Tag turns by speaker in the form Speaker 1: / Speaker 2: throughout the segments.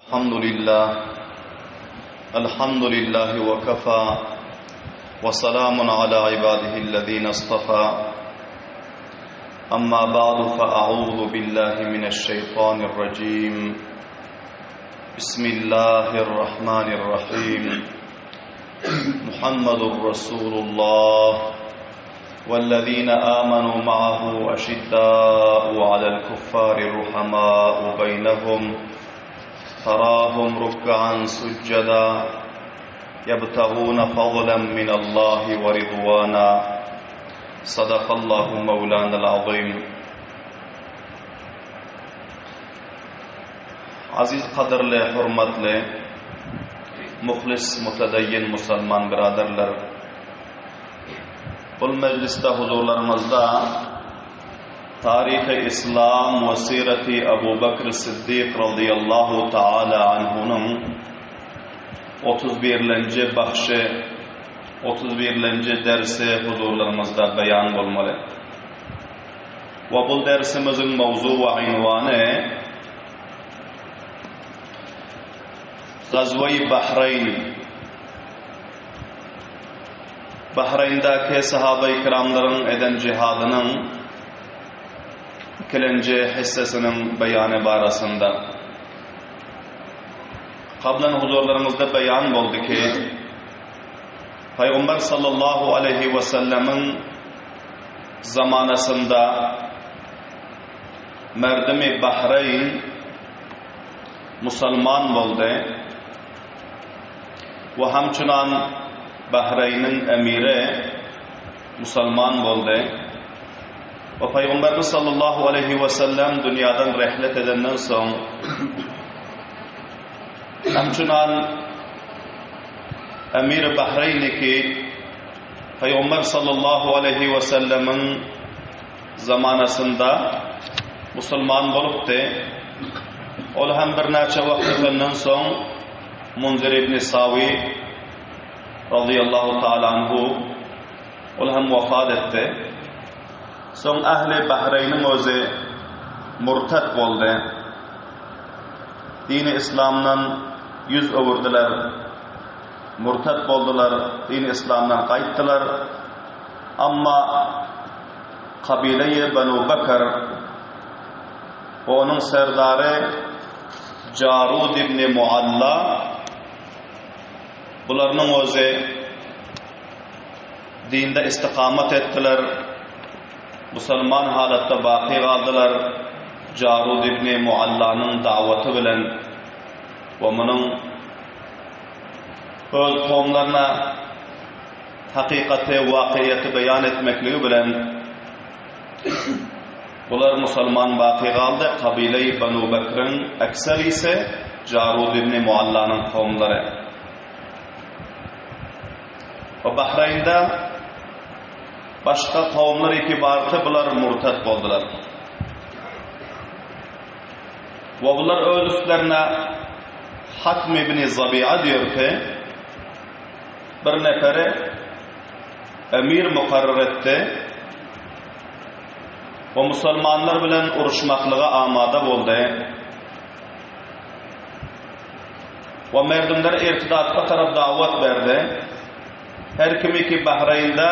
Speaker 1: الحمد لله وكفى وسلام على عباده الذين اصطفى أما بعد فأعوذ بالله من الشيطان الرجيم بسم الله الرحمن الرحيم محمد رسول الله والذين آمنوا معه أشداء على الكفار رحماء بينهم تراهم ركعا سجدا يبتغون فضلا من الله ورضوانا صدق الله مولانا العظيم. Aziz qadrli, hurmatli, muxlis, mutadayyin musulmon birodarlar, bu meclisde huzurlarımızda Tarih-i İslam ve Sirati Ebu Bekir Siddiq radıyallahu ta'ala anhunun 31. bakışı, 31. dersi huzurlarımızda beyan olmalı. Ve bu dersimizin mevzu ve unvanı Gazve-i Bahreyn. Bahreyn'daki sahabe-i kiramların eden cihadının ikinci hissesinin beyanı barasında. Kablen huzurlarımızda beyan oldu ki Peygamber sallallahu aleyhi ve sellemin zamanasında merdimi Bahreyn Müslüman oldu ve hamçınan Bahreyn'in emiri Müslüman oldu. Ve Peygamberimiz sallallahu aleyhi ve sellem dünyadan rehlet edenden sonra hamçınan Emir Bahreyn'i ki Peygamber sallallahu aleyhi ve sellemin zamanasında Müslüman olupdu. Ol hem bir neçe vaktinden sonra Munzir ibn Savi radıyallahu ta'ala anhu ol hem vefat etti. Son ahli Bahreyn'in özü murtad oldu. Dini İslam'dan yüz öwürdiler. Murtad oldular. Dini İslam'dan qayttılar. Amma kabile-i Banu Bekir onun serdarı Carud ibn Mualla bularının özü dinde istikamet ettiler. Müslüman halatta baqi qaldılar. Carud ibn Mualla'nın davatı bilen ve onun öz qavmlarına haqiqati, vaqiyati beyan etmekliği bilen bular Müslüman baqi qaldı. Kabile-i Banu Bekir'in ekseri ise Carud ibn Mualla'nın qavmları. Ve Bahreyn'de başka kavimler itibarı bular murtad oldular. Ve bunlar öz üstlerine Hatm ibn Zabi'a diyor ki bir neferi emir mukarrar etti ve Müslümanlar bilen uruşmaklığa amada oldu. Ve merdumlar irtidatka taraf davet verdi. Her kimi ki Bahreyn'de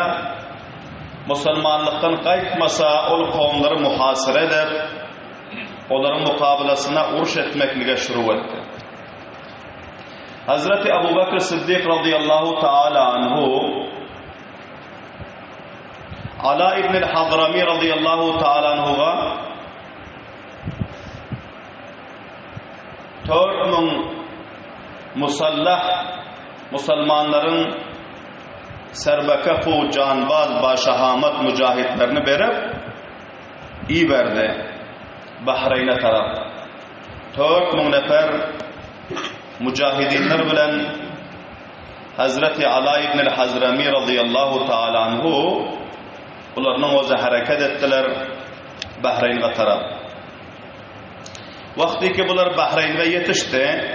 Speaker 1: Müslümanlıktan qaytmasa ol qavmları muhasara eder, onların mukabelasına uruş etmekliğe şuru etti. Hazreti Ebu Bekir Siddiq radıyallahu ta'ala anhu Ala ibn al-Hadrami radıyallahu ta'ala anhu'a 4000 musallah Müslümanların serbekafu, canbaz, başahamat mücahitlerini verip iyi verdi Bahreyn'e taraf. 4000 nefer mücahidinler bilen Hazreti Ala ibn al-Hazrami radıyallahu ta'ala anhu bunların özü hareket ettiler Bahreyn'e taraf. Vakti ki bunlar Bahreyn'e yetişti,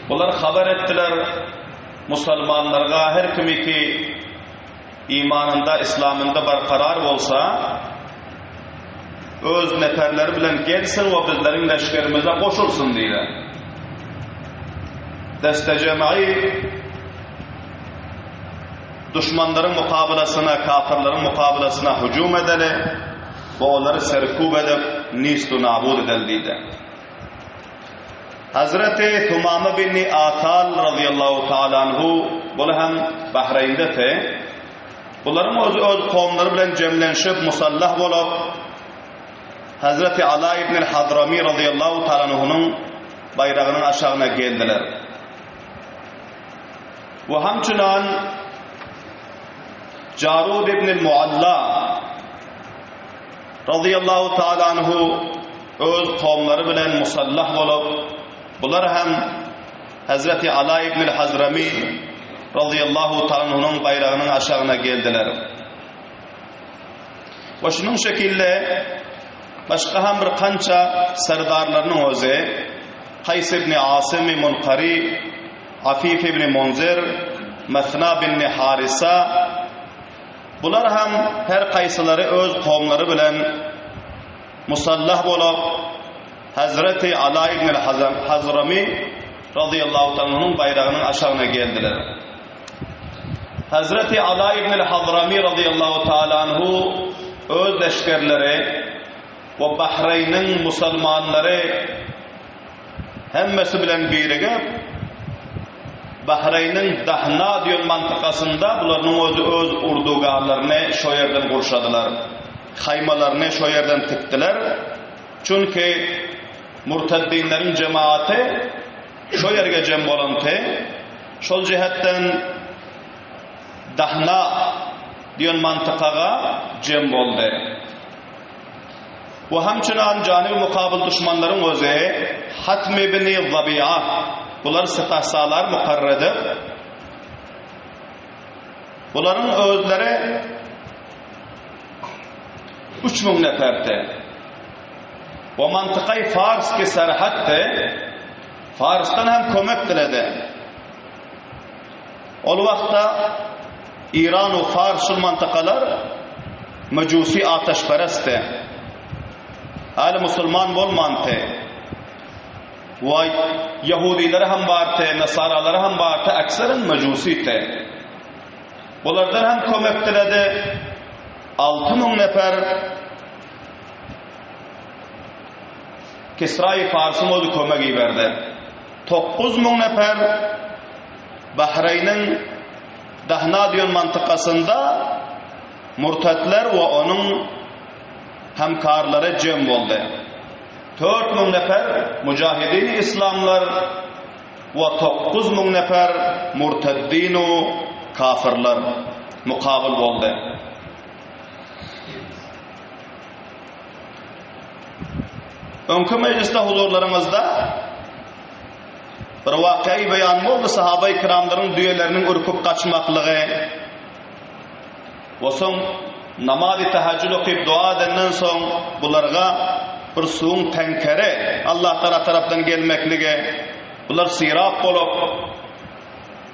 Speaker 1: bunlar haber ettiler Müslümanlarga, her kimi ki imanında, İslam'ında barqarar olsa öz neferleri bilen gelsin ve bizlerin leşkerimize koşulsun diye. Deste cemai düşmanların mukabelasına, kafirlerin mukabelasına hücum edeli ve onları serkub edip nistu nabud edildiydi. Hazreti Thumame bin Atal radıyallahu ta'ala anhu bunu hem Bahreyn'de te bunların öz kavimleri bilen cemlenşip musallah olup Hazreti Ala ibn Hadrami radıyallahu ta'ala anhu'nun bayrağının aşağına geldiler. Ve hamçınan Carud ibn Mualla radıyallahu ta'ala anhu öz kavimleri bilen musallah olup bunlar hem Hazreti Ala ibn Hadrami radıyallahu ta'ala anhu'nun bayrağının aşağına geldiler. Ve şunun şekilde başka hem bir kança serdarlarının özü Kays ibn Asim-i Munkari, Afif ibn Munzir, Methna bin Harisa bunlar hem her kaysaları öz kavimleri bilen musallah olup Hazreti Ala ibn Hadrami radıyallahu ta'ala'nın bayrağının aşağına geldiler. Hazreti Ala ibn Hadrami radıyallahu ta'ala anhu öz leşkerleri ve Bahreyn'in musalmanları hemmesi bilen birige Bahreyn'in Dahna diyor mantıkasında bunların öz urdugarlarını şu yerden kurşadılar. Haymalarını şu yerden tıktılar. Çünkü murtaddinlerin cemaati şu yerge cem bolantı. Şol cihetten Dahna diyor mantıkaga cem boldu. Bu hamçınan canib mukabil düşmanların özü Hatm ibn Zabi'a bunlar sıfahsalar mukarredir. Bunların özleri 3000 neferdi. O mantıkayı Fars ki serhattı. Fars'tan hem kömek diledi. O vakta İran ve Fars mantıkalar mecusi ateşperestti. Hali Müslüman olmantı. Vay Yahudileri hem vardı, Nasaraları hem vardı, ekserin mecusiydi. Bunlardan hem kömek diledi. 6000 nefer Kisra-i Fars'ın odu kömeği verdi. 9000 nefer Bahreyn'in Dahna diyon mantıkasında murtatlar ve onun hemkarları cem oldu. 4000 nefer mücahidin İslamlar ve 9000 nefer murtaddin ve kafirler mukabil oldu. Önkü mecliste huzurlarımızda bir vakayı beyan oldu. Sahabe-i kiramların düyelerinin ürküp kaçmaklığı ve son namaz-ı teheccüd okuyup dua edenden son bunlarga bir suğun tenkeri Allah taraftan gelmekliği bunlar sirap olup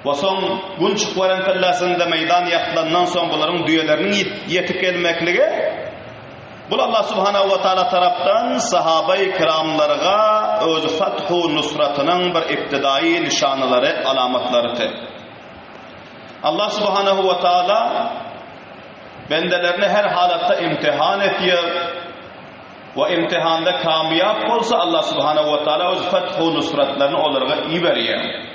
Speaker 1: ve son gün çıkveren fellasında meydan yakılandan son bunların düyelerinin yetip gelmekliği bu Allah subhanahu wa ta'ala taraftan sahabe-i kiramlarga öz fathu nusratının bir iptidai nişanları, alamatlarıdır. Allah subhanahu wa ta'ala bendelerini her halatta imtihan ediyor ve imtihanda kamiyap olsa Allah subhanahu wa ta'ala öz fathu nusratlarını onlara iyi veriyor.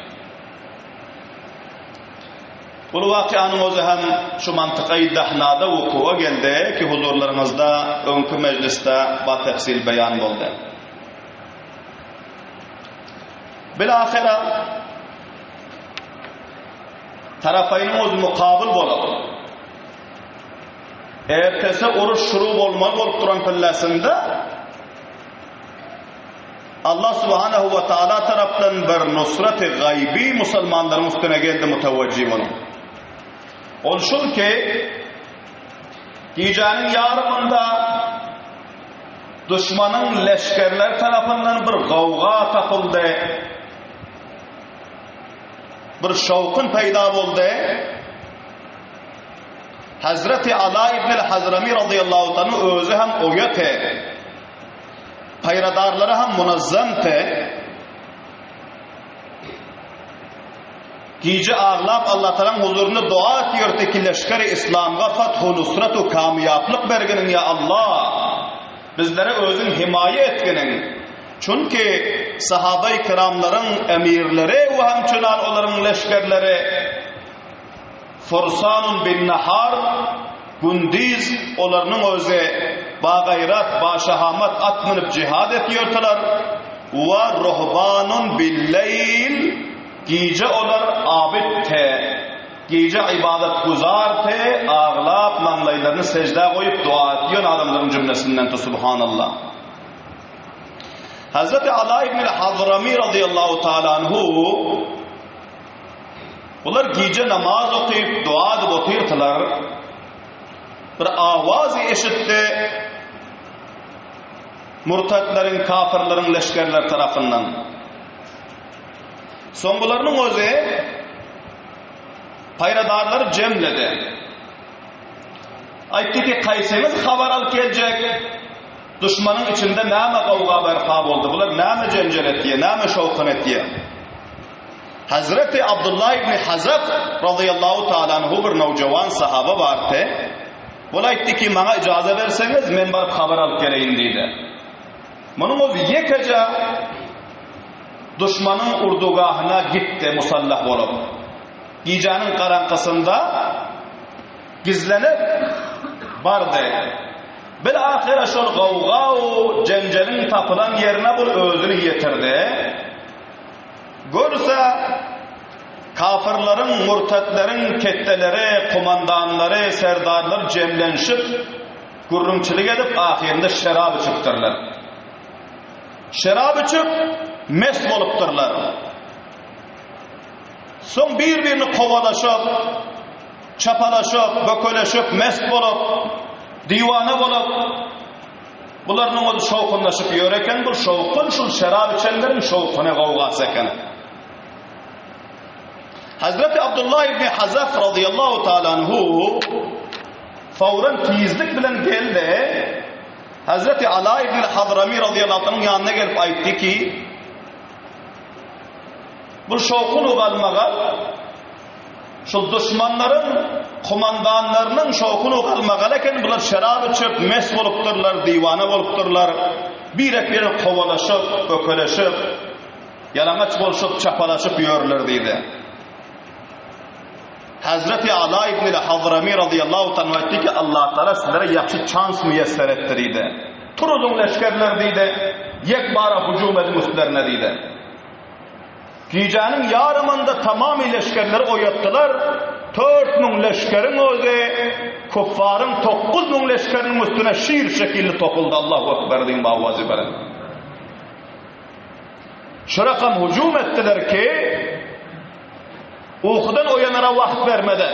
Speaker 1: Bu vakianın özü hem şu mantıkayı Dahna'da vuku'a geldi ki huzurlarımızda önkü mecliste batefsil beyan oldu. Bilahira tarafayının özü mukabil bolup ertesi oruç şurub olmalı olup duran pillasında Allah subhanahu wa ta'ala taraftan bir nusrat-ı gaybi musulmanların üstüne geldi mutevecih onu. Oluşur ki gecenin yarımında düşmanın leşkerler tarafından bir gavga takıldı. Bir şavkın peyda oldu. Hazreti Ala ibn Hadrami radıyallahu anhu özü hem oyate payradarları ham munazzam te. Gice ağlap Allah Teala'nın huzurunda dua ediyor ki leşkeri İslam'a fathu nusratu kamiyaplık bergenin ya Allah. Bizlere özün himaye etgenin. Çünkü sahabe-i kiramların emirleri ve hemçinan onların leşkerleri Fursanun bin Nahar Gündiz onların özü bağayrat, başahamat atmanıp cihad ediyorlar ve ruhbanun billeyl gece olar abid te gece ibadet guzar te ağlap namlaylarını secde koyup dua ediyor adamların cümlesinden de subhanallah. Hazreti Ali ibn Hazrami radıyallahu ta'ala anhu bunlar gece namaz okuyup dua edip oturdular. Bir avaz işitti murtatların, kafirlerin leşkerler tarafından. Son bularının özü payradarları cemledi. Aytti ki kayseniz haber al gelecek. Düşmanın içinde näme kavga berpa oldu. Bular näme cencel etdiye, näme şovqan etdiye. Hazreti Abdullah ibn Hazaf radıyallahu ta'ala anhu bir navcavan sahaba vardı. Bula aytti ki bana icazə verseniz men barıp haber alıp geleyim deydi. Bunun o yekece düşmanın urdugahına gitti musallah olup. Gecenin karanlıkında gizlenip bardı. Bilahire şol gavga cencelin tapılan yerine bu özünü getirdi. Görse kafirlerin, murtatlerin ketteleri, kumandanları, serdarlar cemlenşip gurrumçilik edip ahirinde şerab içiptirler. Şerab içip mest olupturlar. Son birbirini kovalaşıp, çapalaşıp, bököleşip, mest olup, divane olup, bularının o şovkunlaşıp yöreken bu şovkun şu şerab içenlerin şovkuna kavgası eken. Hazreti Abdullah ibn Hazaf radıyallahu ta'ala anhu fauran tizlik bilen geldi. Hazreti Ali ibn Hadrami radıyallahu anh'ın yanına gelip aytti ki bu şovkun uğalmağa şu düşmanların kumandanlarının şovkun uğalmağa lakin bunlar şerab içip mes olupturlar, divane olupturlar, birek kovalaşıp, ököleşip, yalamaç boluşup, çapalaşıp yiyorlar deydi. Hazreti Ali ibn Hadrami radıyallahu ta'ala etti ki Allah Teala sizlere yaxşı çans müyesser ettiriydi. Turudun leşkerler deydi, yekbara hücum edin üstlerine deydi. Gecenin yarımında tamamı leşkerleri oyattılar. 4.000 leşkerin özü kuffarın 9.000 leşkerinin üstüne şiir şekilli tokuldu. Allahu Ekber deyin bağvazı beren. Şu rakam hücum ettiler ki uykudan oyanlara vaxt vermedi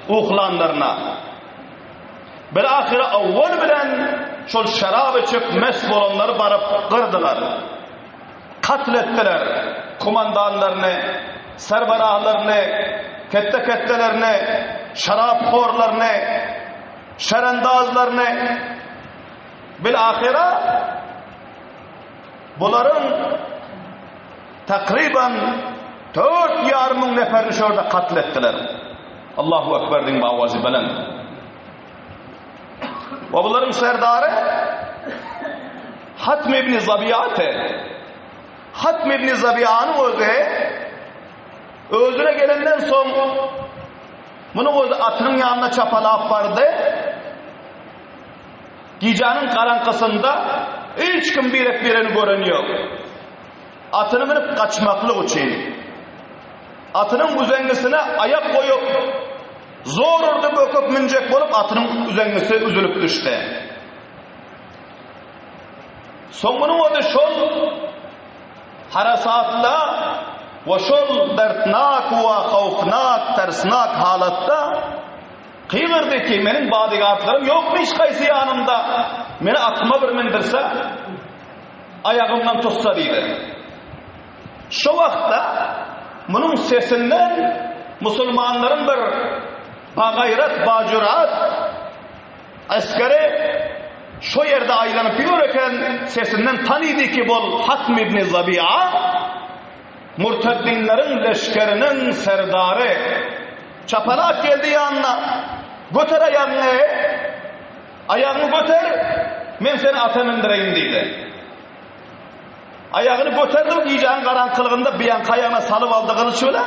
Speaker 1: uykulanlarına. Bilahire avval bilen şol şarab içip mest olanları barıp kırdılar. Katlettiler kumandanlarını, serbarahlarını, kettelerini, şarapxorlarını, şerendazlarını. Bilahire bunların takriben 4.500 neferini şurada katlettiler. Allahu Ekber din bağvazı belen. Ve bunların serdarı Hatm ibn Zabiyate. Hatm ibn Zabiya'nın özüne gelenden son bunu atının yanına çapalap vardı. Gecenin karanlıkında hiç kim birini gören yok. Atını binip kaçmaklık için. Atının üzengisine ayak koyup zor orada böküp mincek olup atının üzengisi üzülüp düştü. Son bunun o da şol harasatla ve şol dertnak ve havfnak, tersnak halatta kıyırdı ki benim bodyguardlarım yok mu hiç kaysi yanımda beni atıma bir mindirse ayağımdan tutsa deydi. Şu vakta bunun sesinden Müslümanların bir bagayrat, bacürat askeri Şo yerde aylanıp yürürken sesinden tanıydı ki bol Hatm ibn Zabi'a murteddinlerin leşkerinin serdarı. Çapalak geldi yanına. Götür ayağını. Ayağını götür. Men seni ata mindireyim dedi. Ayağını götürdü. Giyeceğin karanlıkında bir yan kayağına salıp aldığını şöyle.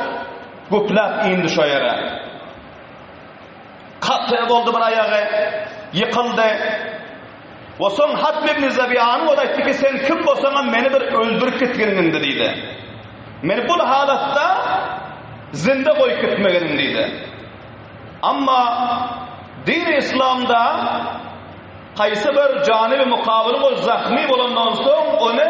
Speaker 1: Güplap indi şu yere. Katı oldu bir ayağı. Yıkıldı. O son Hatm ibn Zabi'anın o da etti ki sen kim bolsaňam meni bir öldürüp gitgenin dedi. Meni bu halatta zinde koyup gitmegenin dedi. Amma din-i İslam'da kaysı bir canibi mukabili o zahmi bolandan soň onu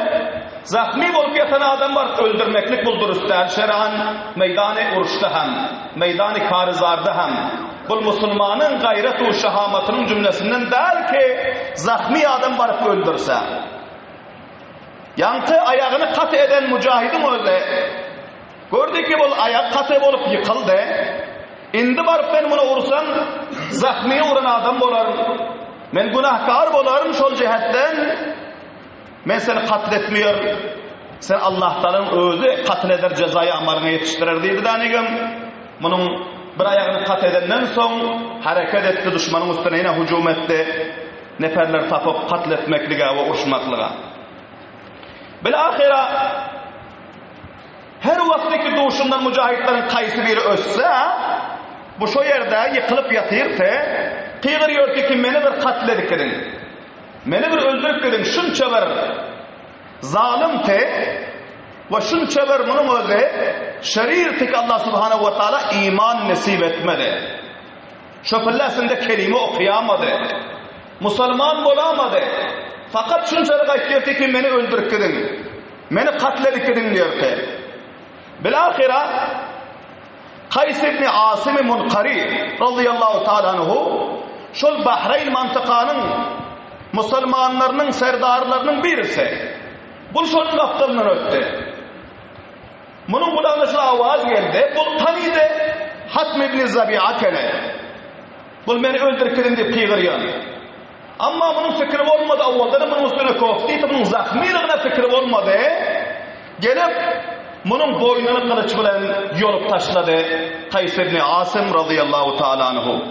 Speaker 1: zahmi bolup yatan adam var öldürmeklik buldurustar şer'an meydani uruşda hem meydani karizarda hem bu Müslümanın gayret ve şahamatının cümlesinden der ki zahmi adam varıp öldürse yankı ayağını kat eden mücahidin öyle gördü ki bu ayak katı olup yıkıldı indi varıp ben bunu vursan zahmiye vuran adam bolarım men günahkar bolarım şol cihetten men seni katletmiyor sen Allah'tan özü katleder cezayı amarına yetiştirir deydi danigim bunun bir ayağını kat edenden son hareket etti düşmanın üstüne yine hücum etti neferler tapıp katletmekliğe ve uğraşmaklığa bilahira her vaktiki doğuşundan mücahitlerin kayısı biri özse bu şu yerde yıkılıp yatır te kıygırıyor ki meni bir katledik edin meni bir öldürüp edin şunça bir zalim te ve şunça bir bunun özü şerir tek Allah subhanahu wa ta'ala iman nasip etmedi şoförlesinde kelime okuyamadı Müslüman olamadı fakat şunçalık aytıyor ki meni öldürüp edin meni katledik edin diyor ki bilahira Kays ibn Asim Munkari radıyallahu ta'ala anhu şol Bahreyn mantıkanın Müslümanlarının serdarlarının birisi bu şolun kaptanından öttü bunun kulağına şu avaz geldi bu tanıydı Hatm ibn Zabi'a kene bu beni öldürkedin deyip kıygırıyor ama bunun fikri olmadı avvalları bunun üstüne koftiydi bunun zahmiliğine fikri olmadı gelip bunun boynunu kılıç bilen yolup taşladı Kays ibn Asim radıyallahu ta'ala anhu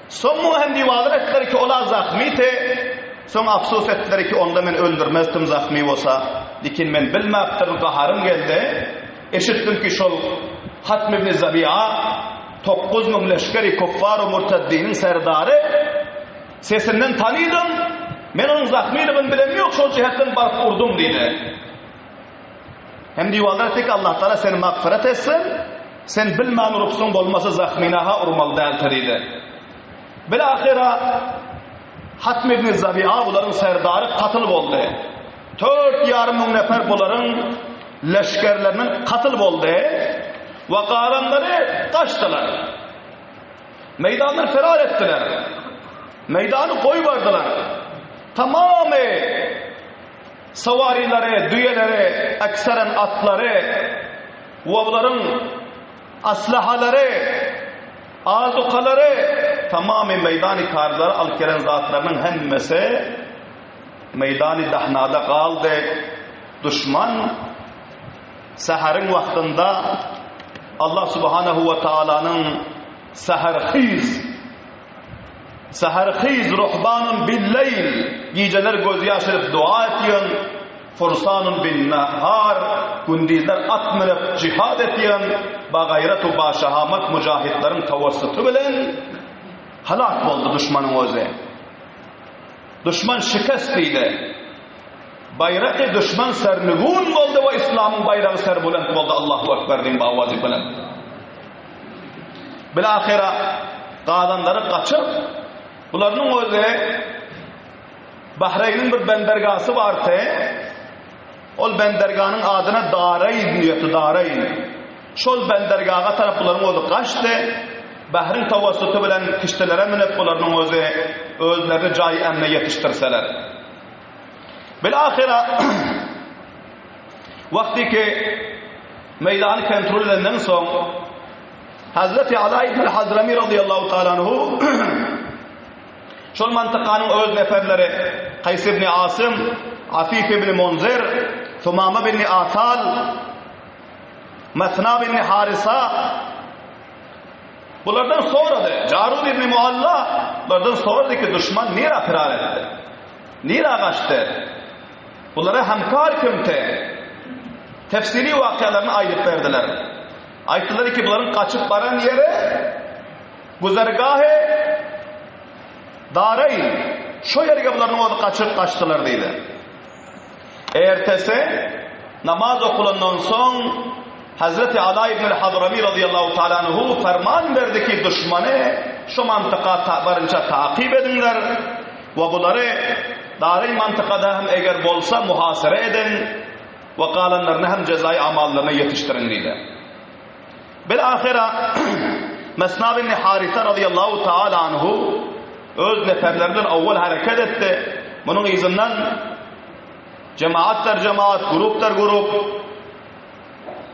Speaker 1: son mühendivalar ettiler ki ola zahmiydi son afsus ettiler ki onda men öldürmezdim zahmi olsa lekin men bilmaptım qaharım geldi eşittim ki şol Hatm ibn Zabi'a 9000 leşkeri kuffar-ı murteddinin serdarı sesinden tanıydım men onun zahmiliğini bilem yok şol cihetten barıp vurdum dedi hem diyorlar ki Allah Teala seni mağfiret etsin sen bilmän urupsun bolmasa zahminaha urmal dälti dedi bilahira Hatm ibn Zabi'a buların serdarı katıl boldu 4,5 nefer buların leşkerlerinin katıl boldu ve qalanları kaçtılar meydandan ferar ettiler meydanı koyuverdiler tamamı savarileri, düyeleri, ekseren atları ve bunların aslahaları azukaları tamamı meydan-ı karlar al-keren zatlarının hemmesi meydan-ı dahnada kaldı düşman seherin vaktinde Allah subhanahu ve ta'ala'nın seherhiz ruhbanun billeyl geceler gözyaşırıp dua etiyen fursanun bin nahar gündizler at minip cihad etiyen ba gayretu ba şahamat mücahitlerin tavassutu bilen halak oldu düşmanın özü düşman şikestiydi bayrağı düşman sernügun oldu ve İslam'ın bayrağı serbulent oldu Allahu Ekber din bavazi bilen bilahira qalanları kaçıp bunların özü Bahreyn'in bir bendergası vardı. O benderganın adına Darayn diyordu, Darayn. Şol bendergaha taraf bunların özü kaçtı. Bahreyn tavassutu bilen kişilere minip bunların özü özleri cayı emne yetiştirseler. Bilahira vakti ki meydanı kontrol edenden son Hazreti Ali ibn Hazrami radıyallahu ta'ala anhu Şol mantıkanın öz neferleri Kays ibn Asım, Afif ibn Munzir, Sumama ibn Atal, Mesna ibn Harisa, bulardan sonradı. Carud ibn Mualla, bulardan sonradı ki düşman nira firar etti. Nira kaçtı. Bunlara hamkar kimti. Tefsiri vakıalarını ayıp verdiler. Ayıptılar ki bunların kaçıp varan yere güzergahı Darayn. Şu yerge bunların onu kaçıp kaçtılar deydi. Ertesi namaz okulandan son Hazreti Ali ibn al-Hadrami radıyallahu ta'ala anhu ferman verdi ki düşmanı şu mantıka varınca takip edinler ve bunları Darayn mantıkada hem eğer bolsa muhasere edin ve kalanlarını hem cezai amallarına yetiştirin deydi. Bilahira Mesna bin Harisa radıyallahu ta'ala anhu öz neferlerden evvel hareket etti. Bunun izinden cemaatler cemaat, gruplar grup,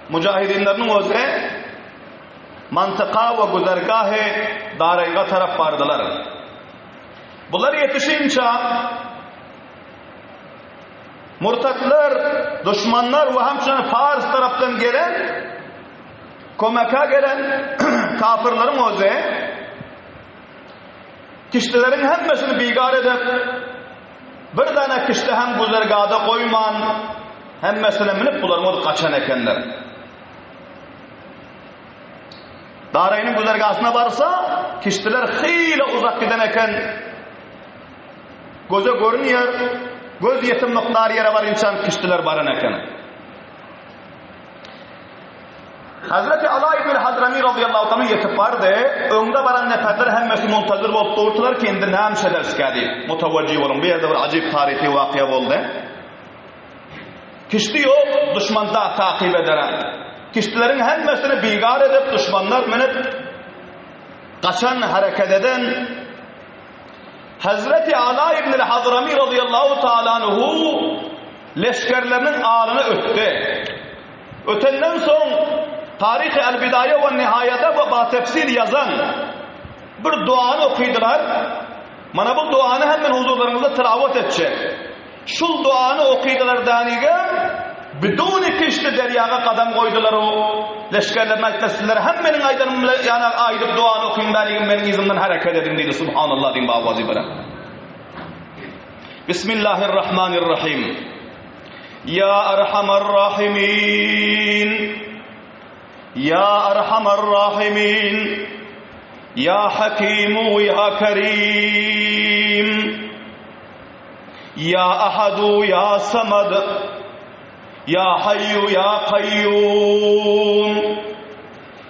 Speaker 1: mücahidinlerin özü mantıka ve güzergahı Darayn'a taraf vardılar. Bunlar yetişince murtatlar, düşmanlar ve hemşire Fars taraftan gelen komeka gelen kafirlerin özü kişilerin hemmesini bigar edip bir tane kişi hem güzergahda koyman hemmesine minip bularını kaçan ekenler. Darayn'ın güzergahına varsa kişiler hıyla uzak giden eken göze görünüyor, göz yetim miktarı yere var insan kişiler varın eken. Hazreti Ali ibn Hadrami radıyallahu ta'ala yetip vardı. Önde varan neferler hemmesi muntazir bolup durdular ki endi näme şederskadi mutavajjih bolun. Bu yerde bir acayip tarihi vakıya boldu. Kişi yok düşmanda takip eden. Kişilerin hemmesini bigar edip düşmanlar menip kaçan hareket eden Hazreti Ali ibn Hadrami radıyallahu ta'ala anhu leşkerlerinin ağrını öttü. Ötenden son Tarih-i El-Bidaye ve Nihayede ve tefsir yazan bir duanı okuydular. Bana bu duanı hemen huzurlarınızda tilavet edecek. Şu duanı okuydular daniye biduni kişi deryaga kadam koydular o leşkerlerine aytlasınlar. Hemen aydanımla yani aydıp duanı okuyun daniye benim izimden hareket edin dedi. Subhanallah din bağvazı bana. Bismillahirrahmanirrahim. Ya Erhamer Rahimin. Ya Erhamer Rahimin, Ya Hakimu Ya Kerim, Ya Ahadu Ya Samad, Ya Hayyu Ya Kayyum,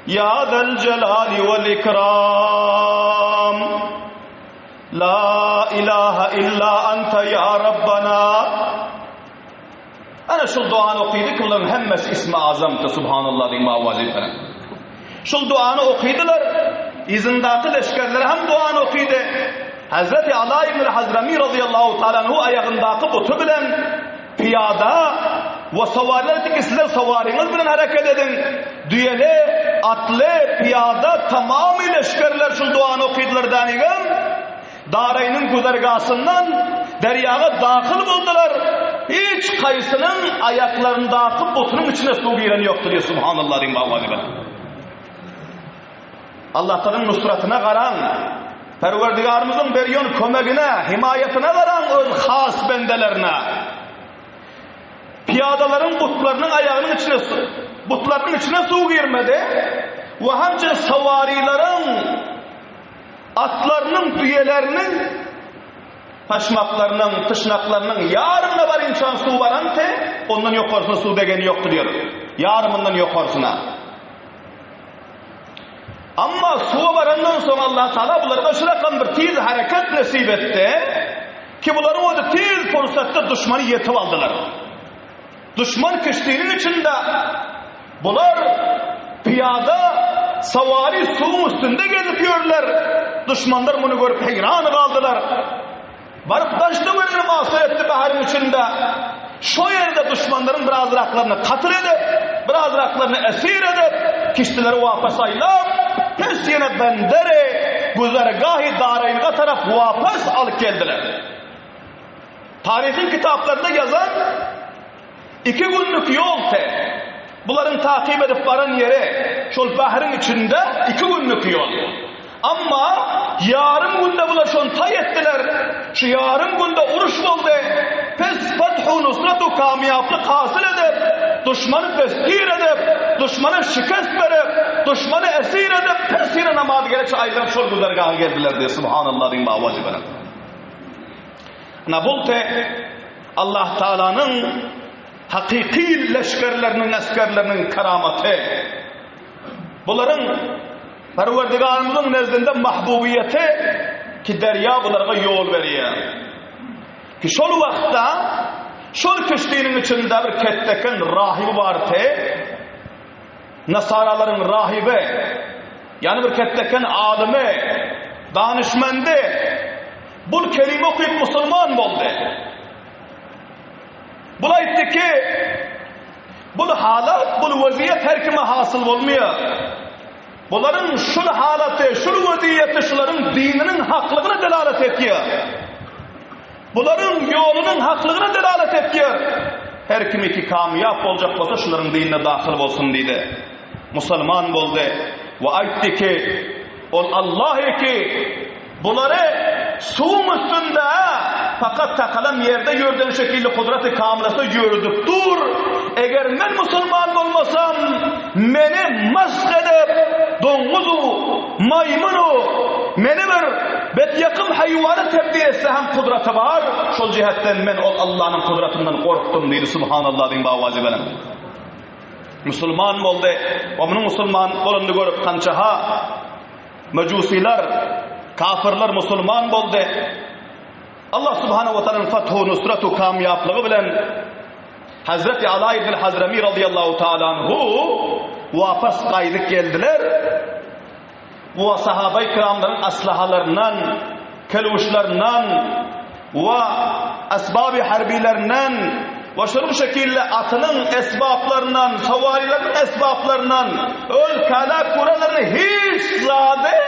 Speaker 1: Ya Zal Celali Vel İkram, La ilahe illa ente Ya Rabbana. Ana şu duanı okuydu ki onların hemmesi ismi azamdı. Subhanallah diyeyim vazifene. Şu duanı okuydular. İzindaki leşkerleri hem duanı okuydu. Hazreti Ali ibn Hadrami radıyallahu ta'ala anhu ayağındaki botu bilen piyada ve savariler ki sizler savariniz bilen hareket edin. Düyeli, atlı, piyada tamamı leşkerler şu duanı okuydular danigam. Darayn'ın güzergahından deryaga dahil buldular. Hiç kayısının ayaklarındaki botunun içine su giren yoktur diye subhanallah diyeyim bağvalibe. Allah'ın nusratına karan, Perverdigarımızın beriyon kömegine, himayetine karan öz has bendelerine, piyadaların butlarının ayağının içine butlarının içine su girmedi ve hemce savarilerin atlarının düyelerinin taşmaklarının, tışnaklarının yarımda var insan su varan te, ondan yukarısına su degeni yoktu diyor. Yarımından yukarısına. Ama su varandan sonra Allah Teala bunları da şurakan bir tiz hareket nasip etti ki bunları o da tiz fırsatta düşmanı yetip aldılar. Düşman kişiliğinin içinde bunlar piyada savari suyun üstünde geziyorlar. Düşmanlar bunu görüp heyran kaldılar. Varıp taştı verir mahsul etti baharın içinde. Şu yerde düşmanların biraz raklarını katır edip, biraz raklarını esir edip, kişileri vapasayla, pes yine bendere, güzergah-ı Darayn'a taraf vapas alıp geldiler. Tarihin kitaplarında yazan 2 günlük yol te. Bunların takip edip varan yere şol bahrin içinde 2 günlük yol. Ama yarım günde bunlar şon tay ettiler. Şu yarım günde uruş oldu. Pes Fethu Nusratu kamiyaplık hasıl edip, düşmanı tesir edip, düşmanı şikast verip, düşmanı esir edip, pes yine namazı gerekçe aydan şol güzergaha geldiler diye. Subhanallah diyeyim bağvacı bana. Nabulte Allah Teala'nın hakiki leşkerlerinin, askerlerinin keramatı. Bunların Perverdigarımızın nezdinde mahbubiyeti ki derya bunlara yol veriyor. Ki şol vakta, şol kişiliğinin içinde bir ketteken rahibi vardı. Nasaraların rahibi, yani bir ketteken alimi, danışmandı. Bu kelime okuyup Müslüman oldu. Bula itti ki, bu halat, bu vaziyet her kime hasıl olmuyor. Bunların şu halatı, şu vaziyeti, şuların dininin haklılığına delalet ediyor. Bunların yolunun haklılığına delalet ediyor. Her kim ki kamyap olacak olsa şuların dinine dahil olsun dedi. Müslüman oldu. Ve aytti ki, Allah ki, bunları suyun üstünde fakat takalan yerde gördüğün şekilde kudret-i kamilası yürüdüp dur. Eğer ben Müslüman olmasam beni mask edip domuzu, maymunu, beni bir betyakım hayvanı tebdil etse hem kudreti var. Şol cihetten ben Allah'ın kudretinden korktum dedi. Subhanallah diyeyim bağvacı benim. Müslüman oldu. O bunun Müslüman olundu görüp kançaha mecusiler, kafirler Müslüman oldu. Allah Subhanahu ve Teala'nın Fethu Nusratu kamyaplığı bilen Hazreti Ali ibn Hazrami radıyallahu ta'ala anhu vapas kaydık geldiler. Bu sahabe-i kiramların aslahalarından, keluşlarından ve esbab-ı harbilerinden ve şu şekilde atının esbablarından, savarilerin esbablarından ülkeler kuralarını hiç zade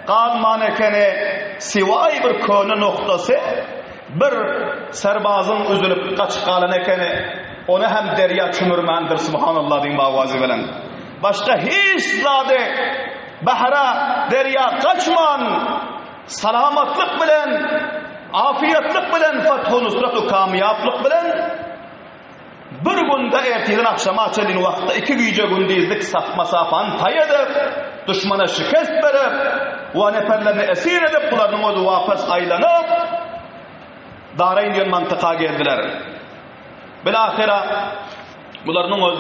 Speaker 1: kalman ekene sivay bir konu noktası bir serbazın üzülüp kaç kalan ekene onu hem derya çümürmendir. Subhanallah diyeyim bağvazı bilen. Başka hiç zade bahra derya kaçman salamatlık bilen, afiyetlik bilen, Fethu Nusratu kamiyaplık bilen bir günde erteden akşama açılın vakti 2 gece gündüzlük masafan tay edip düşmana şikast verip ve neferlerini esir edip bunların o vapas aylanıp Darayn diyen mantığa geldiler. Bilahira bunların o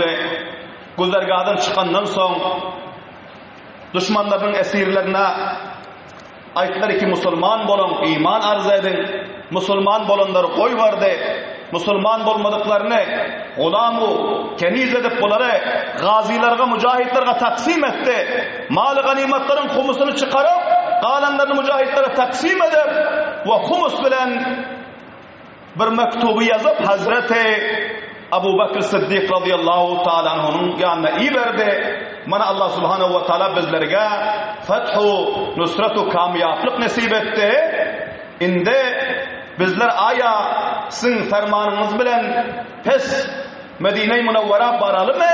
Speaker 1: güzergahdan çıkandan son düşmanların esirlerine aytlar ki Müslüman bolun, iman arz edin, Müslüman bolunları koy vardı. Müslüman olmadıklarını gulamı keniz edip bunları gazilerine, mücahitlerine taksim etti. Mal-ı ganimetlerin humusunu çıkarıp kalanlarını mücahitlere taksim edip ve humus bilen bir mektubu yazıp Hazreti Ebu Bekir Sıddık radıyallahu ta'ala anh'ın yanına iyi verdi. Bana Allah subhanahu ve ta'ala bizlerge Fethu Nusratu kamiyaplık nasip etti. İnde bizler aya sizin fermanınız bilen pes Medine-i Münevvera baralı mı?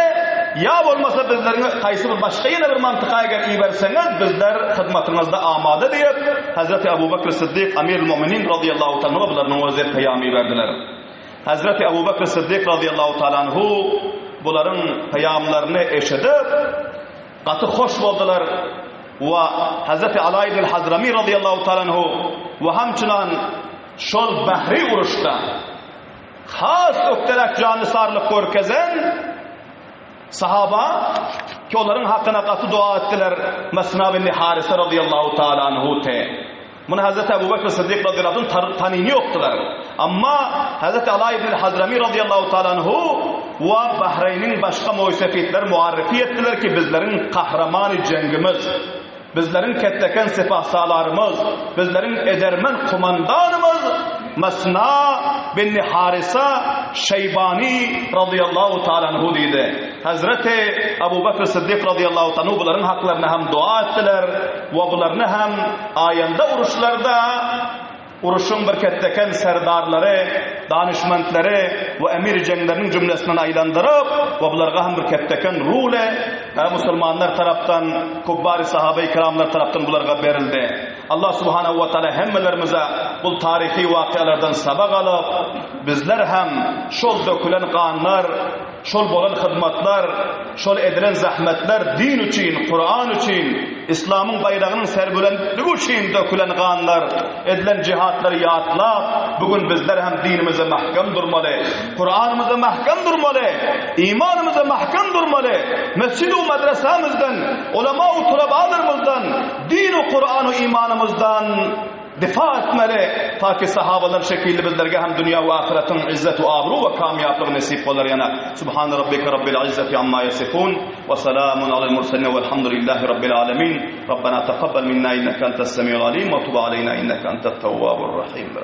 Speaker 1: Ya olmasa bizlerin kaysı bir başka yine bir mantıkaya gel iyi verseniz bizler hizmetinizde amade deyip Hazreti Ebu Bekir Sıddık Amir-ül Müminin radıyallahu ta'ala bunların vaziyet peyami verdiler. Hazreti Ebu Bekir Sıddık radıyallahu ta'ala anhu bunların peyamlarını eşedip katı hoş oldular ve Hazreti Ali ibn Hazrami radıyallahu ta'ala anhu ve hamçınan şol bahri uruşta has öktelek canlı sarlık görkezen sahaba ki onların hakkına katı dua ettiler. Mesna bin Harise radıyallahu ta'ala anhu te. Bunu Hazreti Ebu Bekir Sıddık radıyallahu anh'ın tanini yoktular. Ama Hazreti Ali ibn Hazrami radıyallahu ta'ala anhu ve Bahreyn'in başka muisefiyetler muarrifi ettiler ki bizlerin kahramanı cengimiz, bizlerin ketteken sefahsalarımız, bizlerin edermen kumandanımız Mesna bin Harisa Şeybani radıyallahu ta'ala anhu dedi. Hazreti Abu Bakr Siddiq radıyallahu anhu bunların haklarına hem dua ettiler ve bunlarını hem ayında uruşlarda uruşun bir ketteken serdarları, danışmentleri ve emir cenglerinin cümlesinden aylandırıp ve bunlarga hem bir ketteken rule Müslümanlar taraftan, kubbari sahabe-i kiramlar taraftan bunlarga verildi. Allah subhanahu wa ta'ala hemmelerimize bu tarihi vakialardan sabak alıp bizler hem şol dökülen kanlar, şol bolan hizmetler, şol edilen zahmetler din için, Kur'an için, İslam'ın bayrağının serbülendiliği için dökülen kanlar, edilen cihatlar yatlap, bugün bizler hem dinimize mahkam durmalı, Kur'an'ımıza mahkam durmalı, imanımıza mahkam durmalı, mescid-i medresemizden, ulema-u tulabalarımızdan, din-i Kur'an-ı imanımızdan difa etmeli ta ki sahabalar şekilli bizlerge hem dünya ve ahiretin izzet ve abru ve kamyaplık nasip olur yana. Subhan rabbike rabbil izzeti amma yasifun ve selamun alel murselin velhamdülillahi rabbil alemin. Rabbena taqabbal minna inneke entes semiyul alim ve tub aleyna inneke entet tevvabur rahim.